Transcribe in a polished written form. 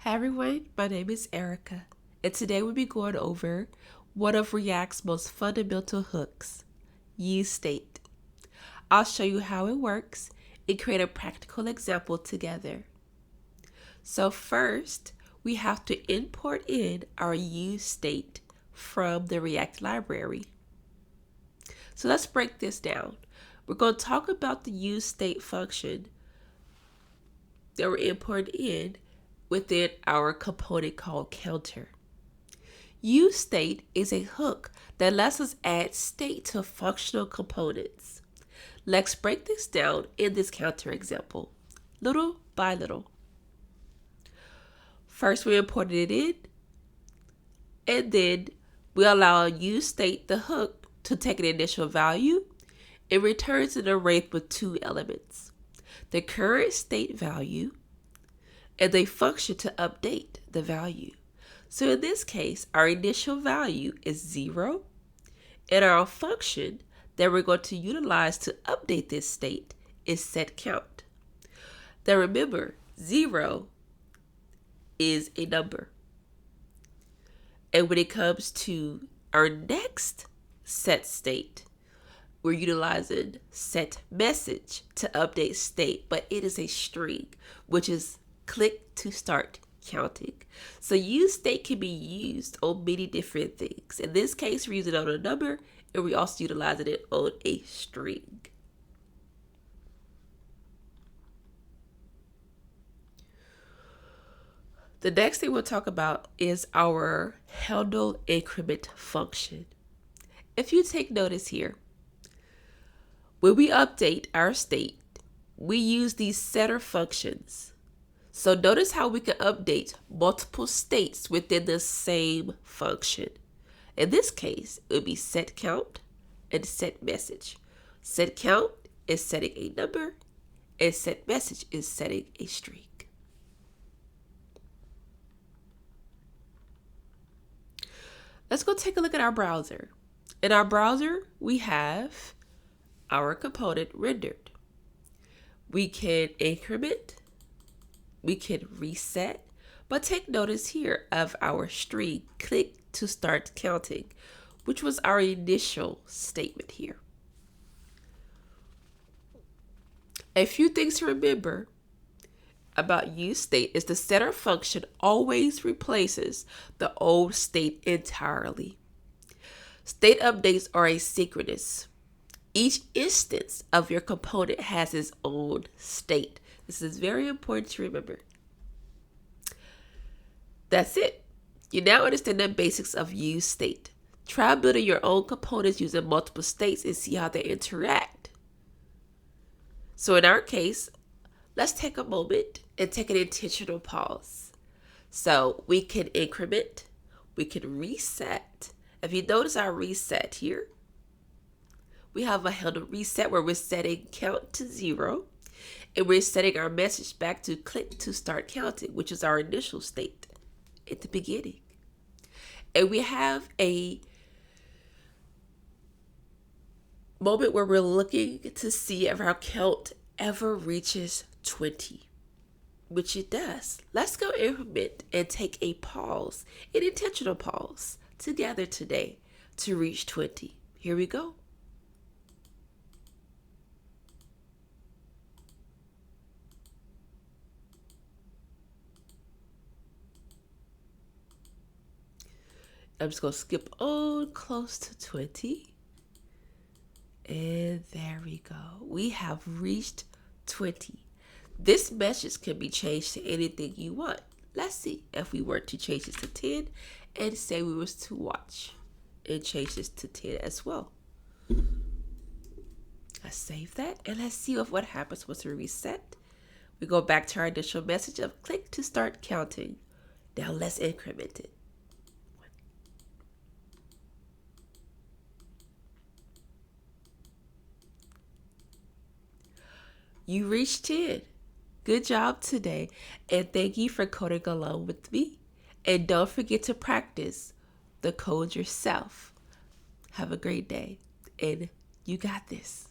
Hi everyone, my name is Erica, and today we'll be going over one of React's most fundamental hooks, useState. I'll show you how it works and create a practical example together. So first, we have to import in our useState from the React library. So let's break this down. We're going to talk about the useState function that we're importing in within our component called counter. useState is a hook that lets us add state to functional components. Let's break this down in this counter example, little by little. First, we imported it in, and then we allow useState, the hook, to take an initial value. It returns an array with two elements, the current state value and a function to update the value. So in this case, our initial value is 0, and our function that we're going to utilize to update this state is setCount. Now remember, 0 is a number. And when it comes to our next set state, we're utilizing setMessage to update state, but it is a string, which is click to start counting. So useState can be used on many different things. In this case, we're using it on a number, and we're also utilizing it on a string. The next thing we'll talk about is our handle increment function. If you take notice here, when we update our state, we use these setter functions. So notice how we can update multiple states within the same function. In this case, it would be setCount and setMessage. SetCount is setting a number, and setMessage is setting a string. Let's go take a look at our browser. In our browser, we have our component rendered. We can increment, we can reset, but take notice here of our string, click to start counting, which was our initial statement here. A few things to remember about useState is the setter function always replaces the old state entirely. State updates are asynchronous. Each instance of your component has its own state. This is very important to remember. That's it. You now understand the basics of useState. Try building your own components using multiple states and see how they interact. So in our case, let's take a moment and take an intentional pause. So we can increment, we can reset. If you notice our reset here, we have a handle reset where we're setting count to 0, and we're setting our message back to click to start counting, which is our initial state at the beginning. And we have a moment where we're looking to see if our count ever reaches 20, which it does. Let's go implement and take a pause, an intentional pause, together today to reach 20. Here we go. I'm just going to skip on close to 20. And there we go. We have reached 20. This message can be changed to anything you want. Let's see if we were to change this to 10 and say we was to watch and change this to 10 as well. Let's save that and let's see what happens once we reset. We go back to our initial message of click to start counting. Now let's increment it. You reached 10. Good job today, and thank you for coding along with me. And don't forget to practice the code yourself. Have a great day, and you got this.